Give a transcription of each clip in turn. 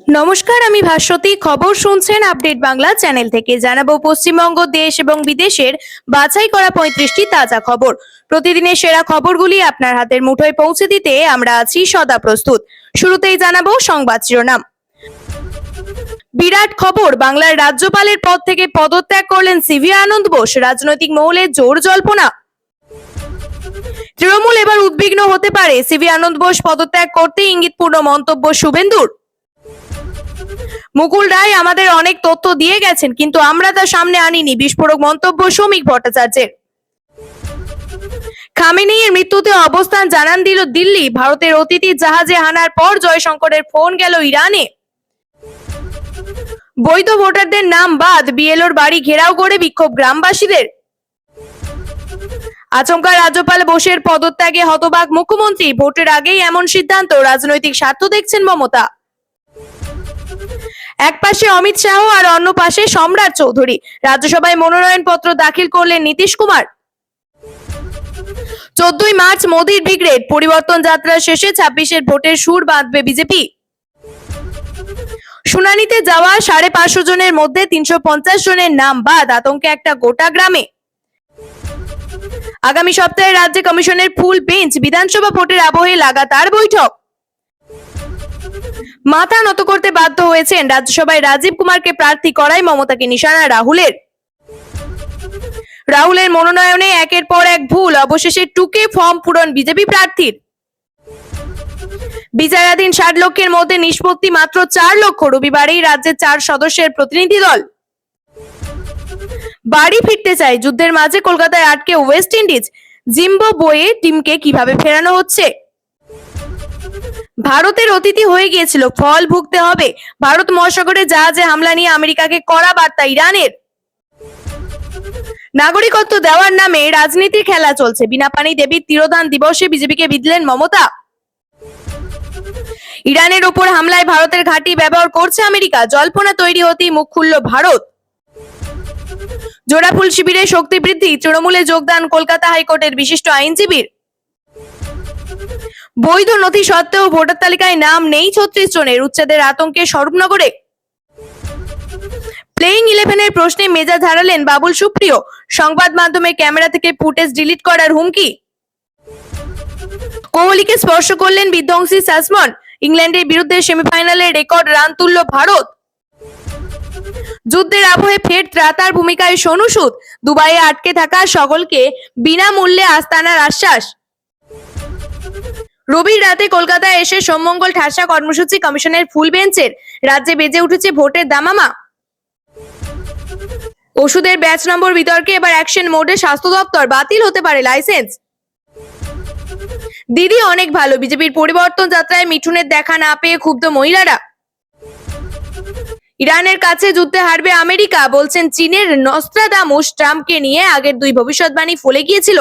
নমস্কার, আমি ভাস্বতী। খবর শুনছেন আপডেট বাংলা চ্যানেল থেকে। জানাবো পশ্চিমবঙ্গ, দেশ এবং বিদেশের বাছাই করা 35টি তাজা খবর। প্রতিদিনের সেরা খবরগুলি আপনার হাতের মুঠোয় পৌঁছে দিতে আমরা আছি সদা প্রস্তুত। শুরুতেই জানাবো সংবাদ শিরোনাম। বিরাট খবর, বাংলার রাজ্যপালের পদ থেকে পদত্যাগ করলেন সিভি আনন্দ বোস। রাজনৈতিক মহলে জোর জল্পনা। তৃণমূল এবার উদ্বিগ্ন হতে পারে, সিভি আনন্দ বোস পদত্যাগ করতে ইঙ্গিতপূর্ণ মন্তব্য শুভেন্দুর। মুকুল রায় আমাদের অনেক তথ্য দিয়ে গেছেন, কিন্তু আমরা তা সামনে আনিনি, বিস্ফোরক মন্তব্য শ্রমিক ভট্টাচার্যের। খামেনেইয়ের মৃত্যুতে অবস্থান জানান দিল দিল্লি। ভারতের অতিথি জাহাজে হানার পর জয়শঙ্করের ফোন গেল ইরানে। বৈধ ভোটারদের নাম বাদ, বিএলওর বাড়ি ঘেরাও করে বিক্ষোভ গ্রামবাসীদের। আচমকা রাজ্যপাল বোসের পদত্যাগে হতবাক মুখ্যমন্ত্রী। ভোটের আগেই এমন সিদ্ধান্ত, রাজনৈতিক স্বার্থ দেখছেন মমতা। এক পাশে অমিত শাহ আর অন্য পাশে সম্রাট চৌধুরী। রাজ্যসভায় মনোনয়নপত্র দাখিল করলেন নীতিশ কুমার। 14ই মার্চ মোদির ব্রিগেড পরিবর্তন যাত্রা শেষে 26-এর ভোটের সুর বাঁধবে বিজেপি। শুনানিতে যাওয়া 550 জনের মধ্যে 350 জনের নাম বাদ, আতঙ্কে একটা গোটা গ্রামে। আগামী সপ্তাহে রাজ্য কমিশনের ফুল বেঞ্চ। বিধানসভা ভোটের আবহে লাগাতার বৈঠক। মাথা নত করতে বাধ্য হয়েছেন, রাজ্যসভায় রাজীব কুমারকে প্রার্থী করায় মমতাকে নিশানা রাহুলের মনোনয়নে একের পর এক ভুল, অবশেষে টুকে ফর্ম পূরণ বিজেপি প্রার্থীর। বিচারাধীন 60 লক্ষের মধ্যে নিষ্পত্তি মাত্র 4 লক্ষ। রবিবারেই রাজ্যের 4 সদস্যের প্রতিনিধি দল বাড়ি ফিরতে চায়। যুদ্ধের মাঝে কলকাতায় আটকে ওয়েস্ট ইন্ডিজ। জিম্বাবুয়ে টিমকে কিভাবে ফেরানো হচ্ছে। ভারতের অতিথি হয়ে গিয়েছিল, ফল ভুগতে হবে। ভারত মহাসাগরে জাহাজে হামলা নিয়ে আমেরিকাকে কড়া বার্তা ইরানের। নাগরিকত্ব দেওয়ার নামে রাজনীতির খেলা চলছে। বিনা পানি দেবীর তিরোধান দিবসে বিজেপিকে বিঁধলেন মমতা। ইরানের ওপর হামলায় ভারতের ঘাঁটি ব্যবহার করছে আমেরিকা। জল্পনা তৈরি হতেই মুখ খুলল ভারত। জোড়াফুল শিবিরে শক্তি বৃদ্ধি, তৃণমূলে যোগদান কলকাতা হাইকোর্টের বিশিষ্ট আইনজীবীর। বৈধ নথি সত্ত্বেও ভোটার তালিকায় নাম নেই 36 জনের, উচ্ছেদের আতঙ্কে স্বরূপনগরে। প্লেইং 11-এর প্রশ্নে মেজাজ হারালেন বাবুল সুপ্রিয়। সংবাদ মাধ্যমে ক্যামেরা থেকে ফুটেজ ডিলিট করার হুমকি। কোহলিকে স্পর্শ করলেন বিধ্বংসী সাসমন। ইংল্যান্ডের বিরুদ্ধে সেমিফাইনালে রেকর্ড রান তুলল ভারত। যুদ্ধের আবহে ফের ত্রাতার ভূমিকায় সোনু সুদ। দুবাইয়ে আটকে থাকা সকলকে বিনামূল্যে আস্তানার আশ্বাস। রবির রাতে কলকাতায় এসে সোমমঙ্গল ঠাসা কর্মসূচি কমিশনের ফুল বেঞ্চের। রাজ্যে বেজে উঠেছে ভোটের দামামা। ওষুধের ব্যাচ নম্বর বিতর্কে এবার অ্যাকশন মোডে স্বাস্থ্য দপ্তর। বাতিল হতে পারে লাইসেন্স। দিদি অনেক ভালো, বিজেপির পরিবর্তন যাত্রায় মিঠুনের দেখা না পেয়ে ক্ষুব্ধ মহিলারা। ইরানের কাছে যুদ্ধে হারবে আমেরিকা, বলছেন চীনের নস্ত্রাদামুস। ট্রাম্পকে নিয়ে আগের 2 ভবিষ্যৎবাণী ফলে গিয়েছিল।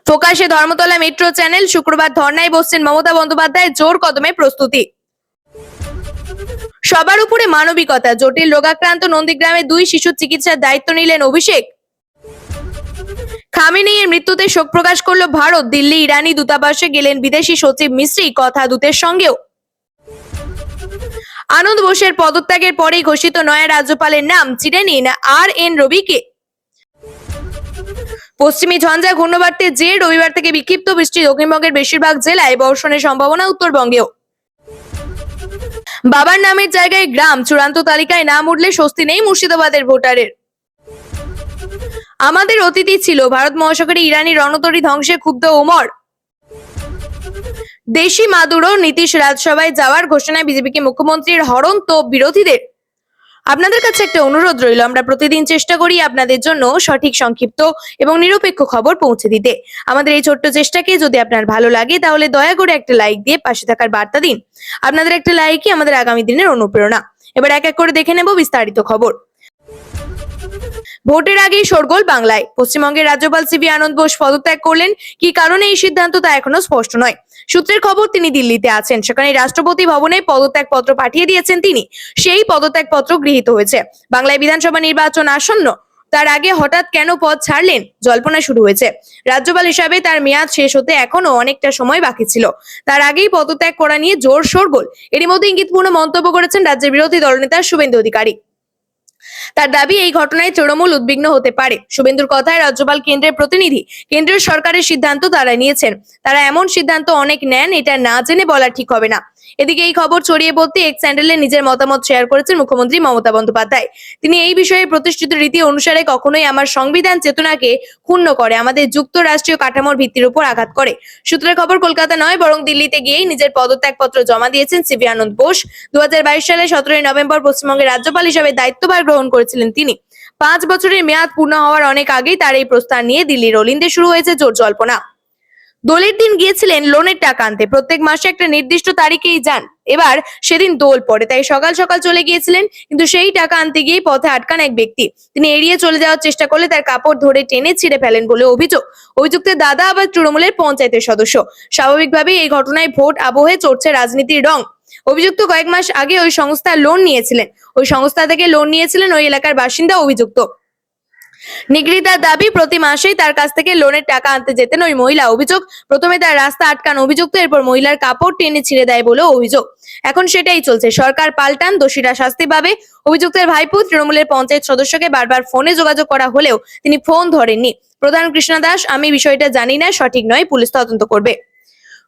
ফোকাসে ধর্মতলা মেট্রো চ্যানেল। শুক্রবার ধর্নায় বসছেন মমতা বন্দ্যোপাধ্যায়। জোর কদমে প্রস্তুতি। সবার উপরে মানবিকতা, জটিল রোগাক্রান্ত নন্দীগ্রামে 2 শিশুর চিকিৎসার দায়িত্ব নিলেন অভিষেক। খামেনেইয়ের মৃত্যুতে শোক প্রকাশ করল ভারত। দিল্লি ইরানি দূতাবাসে গেলেন বিদেশি সচিব মিস্ত্রি, কথা দূতের সঙ্গেও। আনন্দ বোসের পদত্যাগের পরেই ঘোষিত নয়া রাজ্যপালের নাম, চিনে নিন RN রবিকে। পশ্চিমী ঝঞ্ঝা ঘূর্ণবার্তে যে রবিবার থেকে বিক্ষিপ্ত বৃষ্টি, দক্ষিণবঙ্গের বেশিরভাগ জেলায় বর্ষণের সম্ভাবনা উত্তরবঙ্গেও। বাবার নামের জায়গায় গ্রাম, চূড়ান্ত তালিকায় নাম উঠলে স্বস্তি নেই মুর্শিদাবাদের ভোটারের। আমাদের অতিথি ছিল, ভারত মহাসাগরে ইরানি রণতরী ধ্বংসে ক্ষুব্ধ ওমর। দেশি মাদুরো, নীতিশ রাজসভায় যাওয়ার ঘোষণায় বিজেপিকে মুখ্যমন্ত্রীর হরন্ত বিরোধীদের। আপনাদের কাছে একটা অনুরোধ রইল, আমরা প্রতিদিন চেষ্টা করি আপনাদের জন্য সঠিক, সংক্ষিপ্ত এবং নিরপেক্ষ খবর পৌঁছে দিতে। আমাদের এই ছোট্ট চেষ্টাকে যদি আপনার ভালো লাগে তাহলে দয়া করে একটা লাইক দিয়ে পাশে থাকার বার্তা দিন। আপনাদের একটা লাইকই আমাদের আগামী দিনের অনুপ্রেরণা। এবার এক এক করে দেখে নেব বিস্তারিত খবর। ভোটের আগেই শোরগোল বাংলায়। পশ্চিমবঙ্গের রাজ্যপাল সিভি আনন্দ বোস পদত্যাগ করলেন। কি কারণে এই সিদ্ধান্ত তা এখনো স্পষ্ট নয়। সূত্রের খবর, তিনি দিল্লিতে আছেন। সেখানে রাষ্ট্রপতি ভবনে পদত্যাগ পত্র পাঠিয়ে দিয়েছেন তিনি। সেই পদত্যাগ পত্র গৃহীত হয়েছে। বাংলায় বিধানসভা নির্বাচন আসন্ন, তার আগে হঠাৎ কেন পদ ছাড়লেন? জল্পনা শুরু হয়েছে। রাজ্যপাল হিসাবে তার মেয়াদ শেষ হতে এখনো অনেকটা সময় বাকি ছিল। তার আগেই পদত্যাগ করা নিয়ে জোর শোরগোল। এরই মধ্যে ইঙ্গিতপূর্ণ মন্তব্য করেছেন রাজ্যের বিরোধী দলনেতা শুভেন্দু অধিকারী। তার দাবি, এই ঘটনায় তৃণমূল উদ্বিগ্ন হতে পারে। শুভেন্দুর কথায়, রাজ্যপাল কেন্দ্রের প্রতিনিধি, কেন্দ্রীয় সরকারের সিদ্ধান্ত তারা নিয়েছেন। তারা এমন সিদ্ধান্ত অনেক নেন, এটা না জেনে বলা ঠিক হবে না। এদিকে এই খবর ছড়িয়ে পড়তে এক্স হ্যান্ডেলে নিজের মতামত শেয়ার করেছেন মুখ্যমন্ত্রী মমতা বন্দ্যোপাধ্যায়। তিনি এই বিষয়ে প্রতিষ্ঠিত রীতি অনুসারে কখনোই আমার সংবিধান চেতনাকে ক্ষুণ্ণ করে, আমাদের যুক্তরাষ্ট্রীয় কাঠামোর ভিত্তির উপর আঘাত করে। সূত্রের খবর, কলকাতা নয় বরং দিল্লিতে গিয়েই নিজের পদত্যাগপত্র জমা দিয়েছেন সিভি আনন্দ বোস। 2022 সালে 17 নভেম্বর পশ্চিমবঙ্গের রাজ্যপাল হিসেবে দায়িত্বভার গ্রহণ করেছিলেন তিনি। 5 বছরের মেয়াদ পূর্ণ হওয়ার অনেক আগেই তার এই প্রস্তাব নিয়ে দিল্লির অলিন্দে শুরু হয়েছে জোর জল্পনা। দোলের দিন গিয়েছিলেন লোনের টাকা আনতে। প্রত্যেক মাসে একটা নির্দিষ্ট তারিখেই যান। এবার সেদিন দোল পড়ে, তাই সকাল সকাল চলে গিয়েছিলেন। কিন্তু সেই টাকা আনতে গিয়ে পথে আটকান এক ব্যক্তি। তিনি এড়িয়ে চলে যাওয়ার চেষ্টা করলে তার কাপড় ধরে টেনে ছিঁড়ে ফেলেন বলে অভিযোগ। অভিযুক্তের দাদা আবার তৃণমূলের পঞ্চায়েতের সদস্য। স্বাভাবিকভাবেই এই ঘটনায় ভোট আবহে চড়ছে রাজনীতির রং। অভিযুক্ত কয়েক মাস আগে ওই সংস্থার লোন নিয়েছিলেন। ওই সংস্থা থেকে লোন নিয়েছিলেন ওই এলাকার বাসিন্দা অভিযুক্ত। নিগৃহীতার দাবি, প্রতি মাসেই তার কাছ থেকে লোনের টাকা আনতে যেতেন ওই মহিলা। অভিযোগ, প্রথমে তার রাস্তা আটকান অভিযুক্ত, এরপর মহিলার কাপড় টেনে ছিঁড়ে দেয় বলেও অভিযোগ। এখন সেটাই চলছে। সরকার পাল্টান, দোষীরা শাস্তি পাবে। অভিযুক্তের ভাইপো তৃণমূলের পঞ্চায়েত সদস্যকে বারবার ফোনে যোগাযোগ করা হলেও তিনি ফোন ধরেননি। প্রধান কৃষ্ণা দাস, আমি বিষয়টা জানি না, সঠিক নয়, পুলিশ তদন্ত করবে।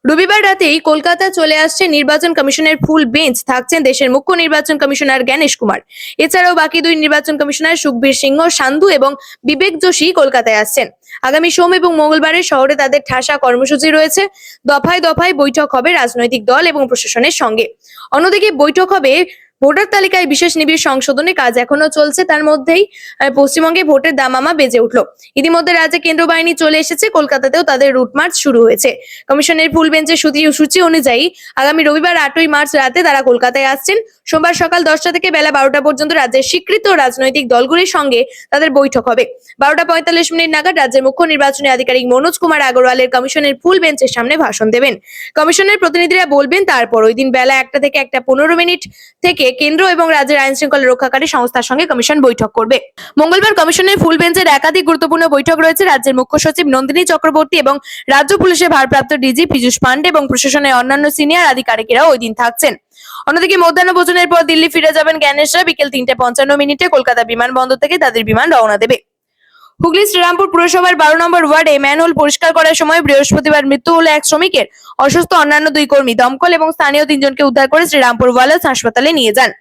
রবিবার রাতেই কলকাতা চলে আসছে নির্বাচন কমিশনের ফুল বেঞ্চ। থাকছেন দেশের মুখ্য নির্বাচন কমিশনার জ্ঞানেশ কুমার। এছাড়াও বাকি দুই নির্বাচন কমিশনার সুখবীর সিংহ সান্ধু এবং বিবেক যোশী কলকাতায় আসছেন। আগামী সোম এবং মঙ্গলবারে শহরে তাদের ঠাসা কর্মসূচি রয়েছে। দফায় দফায় বৈঠক হবে রাজনৈতিক দল এবং প্রশাসনের সঙ্গে। অন্যদিকে বৈঠক হবে ভোটার তালিকায় বিশেষ নিবিড় সংশোধনের কাজ এখনো চলছে। তার মধ্যেই পশ্চিমবঙ্গে ভোটের দামামা বেজে উঠলো। ইতিমধ্যে রাজ্যে কেন্দ্রীয় বাহিনী চলে এসেছে। কলকাতাতেও তাদের রুট মার্চ শুরু হয়েছে। কমিশনের ফুল বেঞ্চের সূচি অনুযায়ী আগামী রবিবার 8ই মার্চ রাতে তারা কলকাতায় আসছেন। সোমবার সকাল 10টা থেকে বেলা 12টা পর্যন্ত রাজ্যের স্বীকৃত রাজনৈতিক দলগুলির সঙ্গে তাদের বৈঠক হবে। 12:45 নাগাদ রাজ্যের মুখ্য নির্বাচনী আধিকারিক মনোজ কুমার আগরওয়ালের কমিশনের ফুল বেঞ্চের সামনে ভাষণ দেবেন। কমিশনের প্রতিনিধিরা বলবেন। তারপর ওই দিন বেলা 1টা থেকে 1:15 থেকে কেন্দ্র এবং রাজ্যের আইন শৃঙ্খলা রক্ষাকারী সংস্থার সঙ্গে কমিশন বৈঠক করবে। মঙ্গলবার কমিশনের ফুল বেঞ্চের একাধিক গুরুত্বপূর্ণ বৈঠক রয়েছে। রাজ্যের মুখ্য সচিব নন্দিনী চক্রবর্তী এবং রাজ্য পুলিশের ভারপ্রাপ্ত ডিজি পীযূষ পান্ডে এবং প্রশাসনের অন্যান্য সিনিয়র আধিকারিকেরাও ওই দিন থাকছেন। অন্যদিকে মধ্যাহ্ন ভোজনের পর দিল্লি ফিরে যাবেন জ্ঞানেশরা। বিকেল 3:55 কলকাতা বিমানবন্দর থেকে তাদের বিমান রওনা দেবে। হুগলি শ্রীরামপুর পুরসভার 12 নম্বর ওয়ার্ডে ম্যানহোল পরিষ্কার করার সময় বৃহস্পতিবার মৃত্যু হলো এক শ্রমিকের। অসুস্থ অন্যান্য 2 কর্মী দমকল এবং স্থানীয় 3 জনকে উদ্ধার করে শ্রীরামপুর ওয়ালাস হাসপাতালে নিয়ে যান।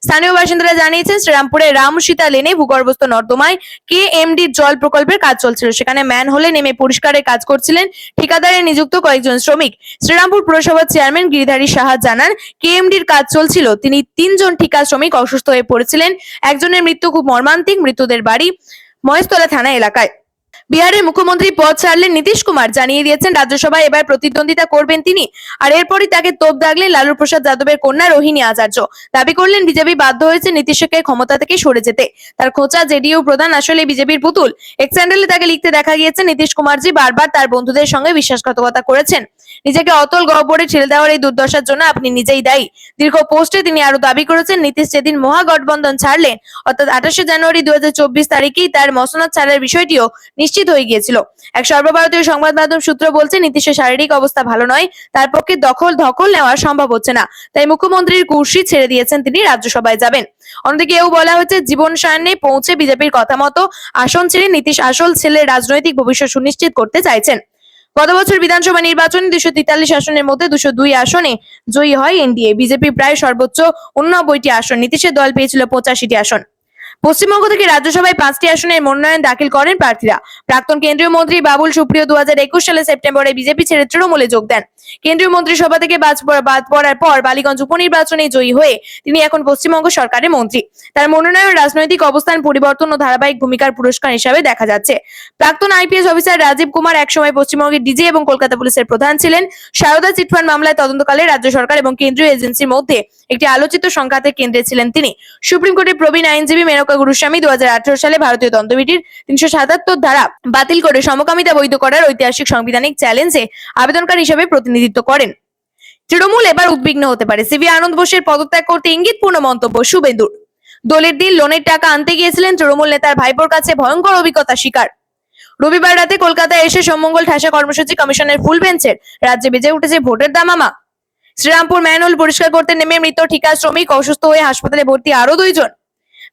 স্থানীয় বাসিন্দারা জানিয়েছেন, শ্রীরামপুরের রামসীতা লেনে ভূগর্ভস্থ নর্দমায় কেএমডি জল প্রকল্পের কাজ চলছিল। সেখানে ম্যানহোলে নেমে পরিষ্কারের কাজ করছিলেন ঠিকাদারে নিযুক্ত কয়েকজন শ্রমিক। শ্রীরামপুর পুরসভার চেয়ারম্যান গিরিধারী সাহা জানান, কেএমডির কাজ চলছিল। তিনি 3 জন ঠিকা শ্রমিক অসুস্থ হয়ে পড়েছিলেন। একজনের মৃত্যু খুব মর্মান্তিক। মৃতদের বাড়ি মহেশতলা থানা এলাকায়। বিহারের মুখ্যমন্ত্রী পদ ছাড়লেন নীতিশ কুমার। জানিয়ে দিয়েছেন রাজ্যসভায় এবার প্রতিদ্বন্দ্বিতা করবেন তিনি। আর এরপরই তাকে তোপ দাগলেন লালু প্রসাদ যাদবের কন্যা রোহিণী আচার্য। দাবি করলেন বিজেপি বাধ্য হয়েছে নীতিশকে ক্ষমতা থেকে সরে যেতে। তার খোঁচা জেডিইউ প্রধান আসলে বিজেপির পুতুল। এক্স হ্যান্ডেলে তাকে লিখতে দেখা গিয়েছে, নীতিশ কুমারজি বারবার তার বন্ধুদের সঙ্গে বিশ্বাসঘাতকতা করেছেন। নিজেকে অতল গহ্বরে ঠেলে দেওয়ার এই দুর্দশার জন্য আপনি নিজেই দায়ী। দীর্ঘ পোস্টে তিনি আরো দাবি করেছেন, নীতিশ যেদিন মহাগঠবন্ধন ছাড়লেন অর্থাৎ 28 জানুয়ারি 2024 তারিখেই তার মসনদ ছাড়ার বিষয়টিও নিশ্চিত হয়ে গিয়েছিল। এক সর্বভারতীয় সংবাদ মাধ্যম সূত্র বলছে, নীতিশের শারীরিক অবস্থা ভালো নয়। তার পক্ষে ধকল নেওয়া সম্ভব হচ্ছে না। তাই মুখ্যমন্ত্রীর কুর্সি ছেড়ে দিয়েছেন তিনি, রাজ্যসভায় যাবেন। অন্যদিকে এও বলা হচ্ছে, জীবন সায়নে পৌঁছে বিজেপির কথা মতো আসন ছেড়ে নীতিশ আসল ছেলের রাজনৈতিক ভবিষ্যৎ সুনিশ্চিত করতে চাইছেন। গত বছর বিধানসভা নির্বাচনে 243 আসনের মধ্যে 202 আসনে জয়ী হয় এনডিএ। বিজেপি প্রায় সর্বোচ্চ 89টি আসন, নীতিশের দল পেয়েছিল 85টি আসন। পশ্চিমবঙ্গ থেকে রাজ্যসভায় 5টি আসনের মনোনয়ন দাখিল করেন প্রার্থীরা। প্রাক্তন কেন্দ্রীয় মন্ত্রী বাবুল সুপ্রিয় 2021 সালে সেপ্টেম্বরে বিজেপি ছেড়ে তৃণমূলে যোগ দেন। কেন্দ্রীয় মন্ত্রিসভা থেকে বাদ পড়ার পর বালিগঞ্জ উপনির্বাচনে জয়ী হয়ে তিনি এখন পশ্চিমবঙ্গ সরকারের মন্ত্রী। তার মনোনয়ন রাজনৈতিক অবস্থান পরিবর্তন ও ধারাবাহিক ভূমিকার পুরস্কার হিসাবে দেখা যাচ্ছে। প্রাক্তন আইপিএস অফিসার রাজীব কুমার একসময় পশ্চিমবঙ্গের ডিজি এবং কলকাতা পুলিশের প্রধান ছিলেন। সারদা চিটফান্ড মামলায় তদন্তকালে রাজ্য সরকার এবং কেন্দ্রীয় এজেন্সির মধ্যে একটি আলোচিত সংঘাতের কেন্দ্রে ছিলেন তিনি। সুপ্রিম কোর্টের প্রবীণ আইনজীবী মেনকা গুরুস্বামী 2018 সালে ভারতীয় দণ্ডবিধির 377 ধারা বাতিল করে সমকামিতা বৈধ করার ঐতিহাসিক সাংবিধানিক চ্যালেঞ্জে আবেদনকারী হিসেবে প্রতিনিধিত্ব করেন। তৃণমূল এবার উদ্বিগ্ন হতে পারে। সিভি আনন্দ বোসের পদত্যাগ করতে ইঙ্গিতপূর্ণ মন্তব্য শুভেন্দুর। দলের দিন লোনের টাকা আনতে গিয়েছিলেন তৃণমূল নেতার ভাইপোর কাছে ভয়ঙ্কর অভিজ্ঞতা শিকার। রবিবার রাতে কলকাতায় এসে সোমমঙ্গল ঠাসা কর্মসূচি কমিশনের ফুল বেঞ্চের রাজ্যে বেজে উঠেছে ভোটের দামামা। শ্রীরামপুর ম্যানহোল পরিষ্কার করতে নেমে মৃত ঠিকা শ্রমিক, অসুস্থ হয়ে হাসপাতালে ভর্তি আরো 2 জন।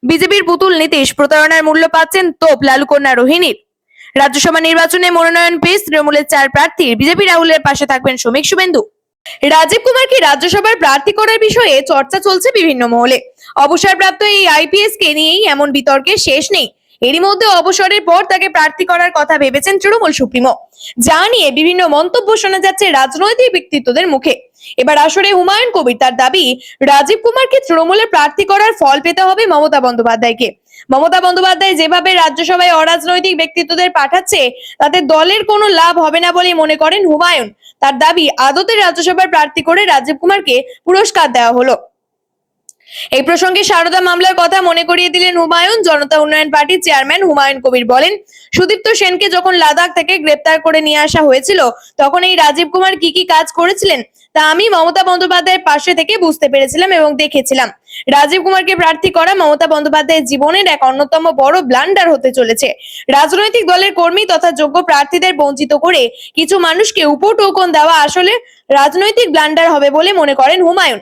বিজেপির পুতুল নীতিশ প্রতারণার মূল্য পাচ্ছেন তোপ লালুকন্যা রোহিণীর। রাজ্যসভা নির্বাচনে মনোনয়ন পেশ তৃণমূলের 4 প্রার্থীর, বিজেপি রাহুলের পাশে থাকবেন শ্রমিক শুভেন্দু। রাজীব কুমারকে রাজ্যসভার প্রার্থী করার বিষয়ে চর্চা চলছে বিভিন্ন মহলে। অবসরপ্রাপ্ত এই আইপিএস কে নিয়েই এমন বিতর্কের শেষ নেই। এরই মধ্যে অবসরের পর তাকে প্রার্থী করার কথা ভেবেছেন তৃণমূল সুপ্রিমো, যা নিয়ে বিভিন্ন মন্তব্য শোনা যাচ্ছে রাজনৈতিক ব্যক্তিত্বদের মুখে। এবার আসরে হুমায়ুন কবির তার দাবি, রাজীব কুমারকে তৃণমূলের প্রার্থী করার ফল পেতে হবে মমতা বন্দ্যোপাধ্যায়কে। মমতা বন্দ্যোপাধ্যায় যেভাবে রাজ্যসভায় অরাজনৈতিক ব্যক্তিত্বদের পাঠাচ্ছে তাতে দলের কোনো লাভ হবে না বলে মনে করেন হুমায়ুন। তার দাবি, আদতে রাজ্যসভার প্রার্থী করে রাজীব কুমারকে পুরস্কার দেওয়া হলো। এই প্রসঙ্গে সারদা মামলার কথা মনে করিয়ে দিলেন হুমায়ুন। জনতা উন্নয়ন পার্টির চেয়ারম্যান হুমায়ুন কবির বলেন, সুদীপ্ত সেনকে যখন লাদাখ থেকে গ্রেপ্তার করে নিয়ে আসা হয়েছিল তখন এই রাজীব কুমার কি কি কাজ করেছিলেন তা আমি মমতা বন্দ্যোপাধ্যায়ের পাশে থেকে বুঝতে পেরেছিলাম এবং দেখেছিলাম। রাজীব কুমারকে প্রার্থী করা মমতা বন্দ্যোপাধ্যায়ের জীবনের এক অন্যতম বড় ব্লান্ডার হতে চলেছে। রাজনৈতিক দলের কর্মী তথা যোগ্য প্রার্থীদের বঞ্চিত করে কিছু মানুষকে উপটোকন দেওয়া আসলে রাজনৈতিক ব্লান্ডার হবে বলে মনে করেন হুমায়ুন।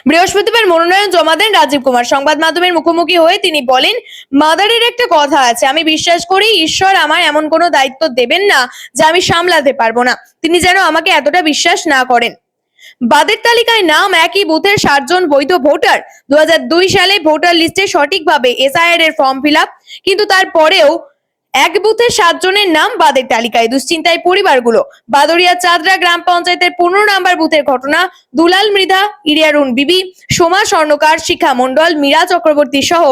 বৃহস্পতিবার মনোনয়ন জমা দেন রাজীব কুমার। সংবাদ মাধ্যমের মুখোমুখি হয়ে তিনি বলেন, মাদারের একটা কথা আছে, আমি বিশ্বাস করি ঈশ্বর আমায় এমন কোনো দায়িত্ব দেবেন না যা আমি সামলাতে পারবো না। তিনি যেন আমাকে এতটা বিশ্বাস না করেন। বাদের তালিকায় নাম একই বুথের 60 জন বৈধ ভোটার। 2002 সালে ভোটার লিস্টে সঠিকভাবে এসআইআর এর ফর্ম ফিল আপ, কিন্তু তারপরেও এক বুথে 7 জনের নাম বাদের তালিকায়। দুশ্চিন্তায় পরিবারগুলো। বাদরিয়া চাঁদরা গ্রাম পঞ্চায়েতের 15 নম্বর বুথের ঘটনা। দুলাল মৃধা, ইরিয়ারুন বিবি, সোমা স্বর্ণকার, শিখা মণ্ডল, মীরা চক্রবর্তী সহ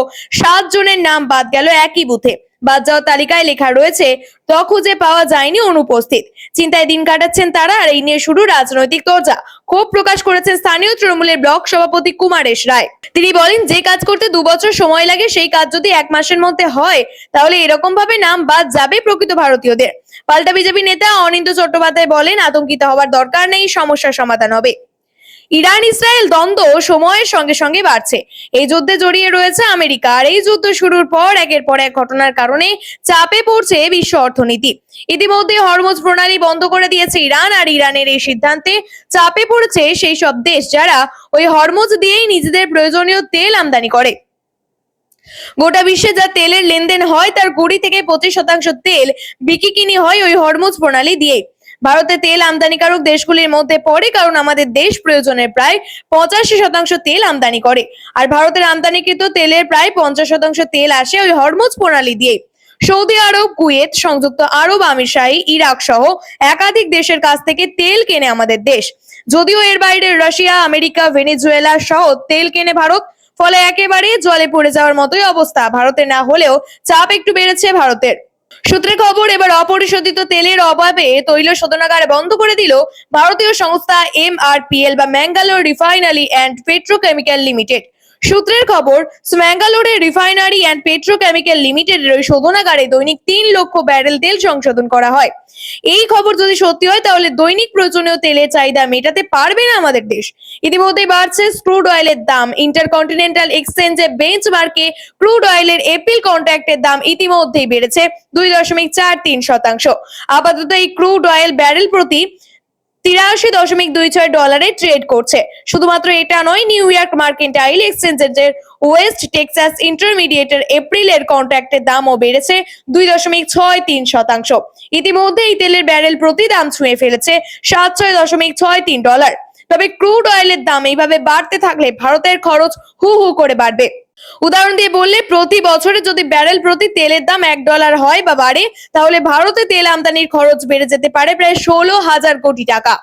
7 জনের নাম বাদ গেল একই বুথে। বাদ যাওয়া তালিকায় লেখা রয়েছে ত খুঁজে পাওয়া যায়নি, অনুপস্থিত। চিন্তায় দিন কাটাচ্ছেন তারা, আর এই নিয়ে শুরু রাজনৈতিক চর্চা। ক্ষোভ প্রকাশ করেছেন স্থানীয় তৃণমূলের ব্লক সভাপতি কুমারেশ রায়। তিনি বলেন, যে কাজ করতে 2 বছর সময় লাগে সেই কাজ যদি 1 মাসের মধ্যে হয় তাহলে এরকম ভাবে নাম বাদ যাবে প্রকৃত ভারতীয়দের। পাল্টা বিজেপি নেতা অনিন্দ্য চট্টোপাধ্যায় বলেন, আতঙ্কিত হওয়ার দরকার নেই, সমস্যার সমাধান হবে। ইরান ইসরায়েল দ্বন্দ্ব সময়ের সঙ্গে সঙ্গে বাড়ছে। এই যুদ্ধে জড়িয়ে রয়েছে আমেরিকা, আর এই যুদ্ধ শুরুর পর একের পর এক ঘটনার কারণে চাপে পড়ছে বিশ্ব অর্থনীতি। ইতিমধ্যে হরমুজ প্রণালী বন্ধ করে দিয়েছে ইরান, আর ইরানের এই সিদ্ধান্তে চাপে পড়েছে সেই সব দেশ যারা ওই হরমুজ দিয়েই নিজেদের প্রয়োজনীয় তেল আমদানি করে। গোটা বিশ্বে যা তেলের লেনদেন হয় তার 20 থেকে 25% তেল বিক্রি হয় ওই হরমুজ প্রণালী দিয়ে। ভারতে তেল আমদানিকারক দেশগুলির মধ্যে পড়ে, কারণ আমাদের দেশ প্রয়োজনের প্রায় 85% তেল আমদানি করে, আর ভারতের আমদানিকৃত তেলের প্রায় 50% তেল আসে ওই হরমুজ প্রণালী দিয়ে। সৌদি আরব, কুয়েত, সংযুক্ত আরব আমিরশাহী, ইরাক সহ একাধিক দেশের কাছ থেকে তেল কেনে আমাদের দেশ। যদিও এর বাইরে রাশিয়া, আমেরিকা, ভেনেজুয়েলা সহ তেল কেনে ভারত। ফলে একেবারে জলে পড়ে যাওয়ার মতোই অবস্থা। ভারতে না হলেও চাপ একটু বেড়েছে ভারতের। সূত্রে খবর, এবার অপরিশোধিত তেলের অভাবে তৈল শোধনাগার বন্ধ করে দিল ভারতীয় সংস্থা MRPL বা Mangalore refinery and petrochemical limited. সূত্রের খবর, ম্যাঙ্গালোরের রিফাইনারি অ্যান্ড পেট্রোকেমিক্যাল লিমিটেডের ওই শোধনাগারে দৈনিক 3 লক্ষ ব্যারেল তেল সংশোধন করা হয়। এই খবর যদি সত্যি হয় তাহলে দৈনিক প্রয়োজনীয় তেলের চাহিদা মেটাতে পারবে না আমাদের দেশ। ইতিমধ্যেই বাড়ছে ক্রুড অয়েলের দাম। ইন্টারকন্টিনেন্টাল এক্সচেঞ্জে বেঞ্চমার্কে ক্রুড অয়েলের এপ্রিল কন্ট্রাক্টের দাম ইতিমধ্যেই বেড়েছে 2.43%। আপাতত এই ক্রুড অয়েল ব্যারেল প্রতি $83.26 ট্রেড করছে। শুধুমাত্র এটা নয়, নিউ ইয়র্ক মার্কেন্টাইল এক্সচেঞ্জের ওয়েস্ট টেক্সাস ইন্টারমিডিয়েটের এপ্রিলের কন্ট্রাক্টের দামও বেড়েছে 2.63%। ইতিমধ্যে এই তেলের ব্যারেল প্রতি দাম ছুঁয়ে ফেলেছে $76.63। তবে ক্রুড অয়েলের দাম এইভাবে বাড়তে থাকলে ভারতের খরচ হু হু করে বাড়বে। উদাহরণ দিয়ে বললে, প্রতি বছরে যদি ব্যারেল প্রতি তেলের দাম $1 হয় বা বাড়ে, তাহলে ভারতে তেল আমদানির খরচ বেড়ে যেতে পারে প্রায় 16,000 কোটি টাকা।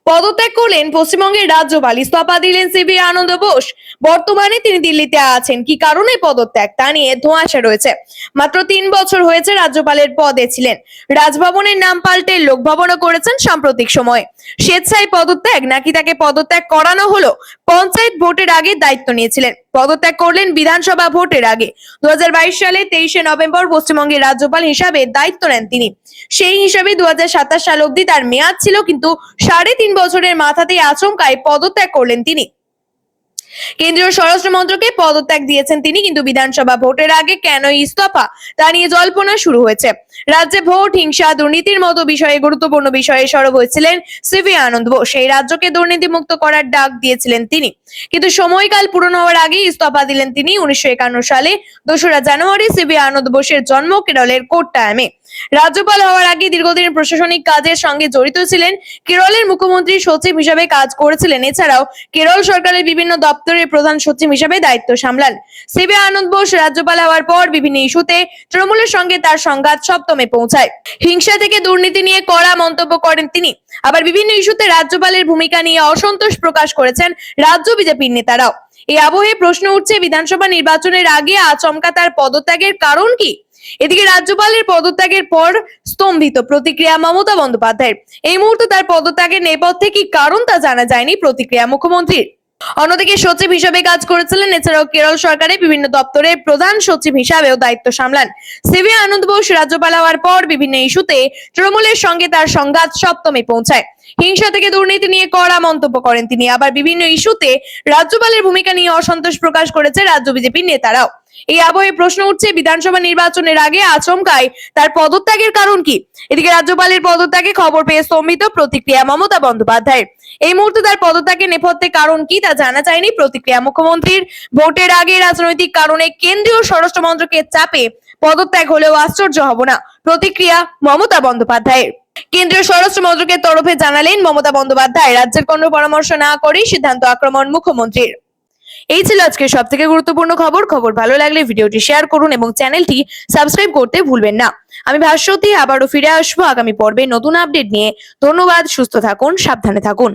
পদত্যাগ করলেন পশ্চিমবঙ্গের রাজ্যপাল, ইস্তফা দিলেন সিবি আনন্দ বোস। বর্তমানে তিনি দিল্লিতে আছেন। কি কারণে পদত্যাগ তা নিয়ে ধোঁয়াশা রয়েছে। মাত্র 3 বছর হয়েছে রাজ্যপালের পদে ছিলেন। রাজভবনের নাম পাল্টে লোকভবনও করেছেন সাম্প্রতিক সময়ে। স্বেচ্ছায় পদত্যাগ নাকি তাকে পদত্যাগ করানো হলো? পঞ্চায়েত ভোটের আগে দায়িত্ব নিয়েছিলেন, পদত্যাগ করলেন বিধানসভা ভোটের আগে। 2022 সালে 23শে নভেম্বর পশ্চিমবঙ্গের রাজ্যপাল হিসাবে দায়িত্ব নেন তিনি। সেই হিসাবে 2027 সাল অবধি তার মেয়াদ ছিল, কিন্তু 3.5 বছরের মাথাতেই আচমকাই পদত্যাগ করলেন তিনি। কেন্দ্রীয় স্বরাষ্ট্র মন্ত্রকে পদত্যাগ দিয়েছেন তিনি, কিন্তু বিধানসভা ভোটের আগে কেন ইস্তফা তা নিয়ে জল্পনা শুরু হয়েছে। রাজ্যে ভোট, হিংসা, দুর্নীতির মতো বিষয়ে গুরুত্বপূর্ণ বিষয়ে সরব হয়েছিলেন সিভি আনন্দ বোস। সেই রাজ্যকে দুর্নীতি মুক্ত করার ডাক দিয়েছিলেন তিনি, কিন্তু সময়কাল পূরণ হওয়ার আগেই ইস্তফা দিলেন তিনি। 1951 সালে 2রা জানুয়ারি সিভি আনন্দ বোসের জন্ম কেরলের কোট্টায়ামে। রাজ্যপাল হওয়ার আগে দীর্ঘদিন প্রশাসনিক কাজের সঙ্গে জড়িত ছিলেন। কেরলের মুখ্যমন্ত্রী সচিব হিসেবে কাজ করেছিলেন। এছাড়াও কেরল সরকারের বিভিন্ন দপ্তরের প্রধান সচিব হিসেবে দায়িত্ব সামলান। সিভি আনন্দ বোস রাজ্যপাল হওয়ার পর বিভিন্ন ইস্যুতে তৃণমূলের সঙ্গে তার সংঘাত সপ্তমে পৌঁছায়। হিংসা থেকে দুর্নীতি নিয়ে কড়া মন্তব্য করেন তিনি। আবার বিভিন্ন ইস্যুতে রাজ্যপালের ভূমিকা নিয়ে অসন্তোষ প্রকাশ করেছেন রাজ্য বিজেপির নেতারাও। এই আবহে প্রশ্ন উঠছে, বিধানসভা নির্বাচনের আগে আচমকা তার পদত্যাগের কারণ কি? এদিকে রাজ্যপালের পদত্যাগের পর স্তম্ভিত প্রতিক্রিয়া মমতা বন্দ্যোপাধ্যায়ের। এই মুহূর্তে তার পদত্যাগের নেপথ্যে কি কারণ তা জানা যায়নি প্রতিক্রিয়া মুখ্যমন্ত্রীর। অন্যদিকে সচিব হিসেবে কাজ করেছিলেন। এছাড়াও কেরল সরকারের বিভিন্ন দপ্তরের প্রধান সচিব হিসাবেও দায়িত্ব সামলান। সিভি আনন্দ বোস রাজ্যপাল হওয়ার পর বিভিন্ন ইস্যুতে তৃণমূলের সঙ্গে তার সংঘাত সপ্তমে পৌঁছায়। হিংসা থেকে দুর্নীতি নিয়ে কড়া মন্তব্য করেন তিনি। আবার বিভিন্ন ইস্যুতে রাজ্যপালের ভূমিকা নিয়ে অসন্তোষ প্রকাশ করেছে রাজ্য বিজেপির নেতারাও। এই আবহে প্রশ্ন উঠছে, বিধানসভা নির্বাচনের আগে আচমকায় তার পদত্যাগের কারণ কি? এদিকে রাজ্যপালের পদত্যাগে খবর পেয়ে স্তম্ভিত প্রতিক্রিয়া মমতা বন্দ্যোপাধ্যায়ের। এই মুহূর্তে তার পদত্যাগের নেপথ্যে কারণ কি তা জানা যায়নি প্রতিক্রিয়া মুখ্যমন্ত্রীর। ভোটের আগে রাজনৈতিক কারণে কেন্দ্রীয় স্বরাষ্ট্র মন্ত্রকের চাপে পদত্যাগ হলেও আশ্চর্য হব না, প্রতিক্রিয়া মমতা বন্দ্যোপাধ্যায়ের। কেন্দ্রীয় স্বরাষ্ট্র মন্ত্রকের তরফে জানালেন মমতা বন্দ্যোপাধ্যায়, রাজ্যের কোনো পরামর্শ না করে সিদ্ধান্ত আক্রমণ মুখ্যমন্ত্রীর। এই ছিল আজকের সব থেকে গুরুত্বপূর্ণ খবর ভালো লাগলে ভিডিওটি শেয়ার করুন এবং চ্যানেলটি সাবস্ক্রাইব করতে ভুলবেন না। আমি ভাস্বতী আবারও ফিরে আসবো আগামী পর্বে নতুন আপডেট নিয়ে। ধন্যবাদ, সুস্থ থাকুন, সাবধানে থাকুন।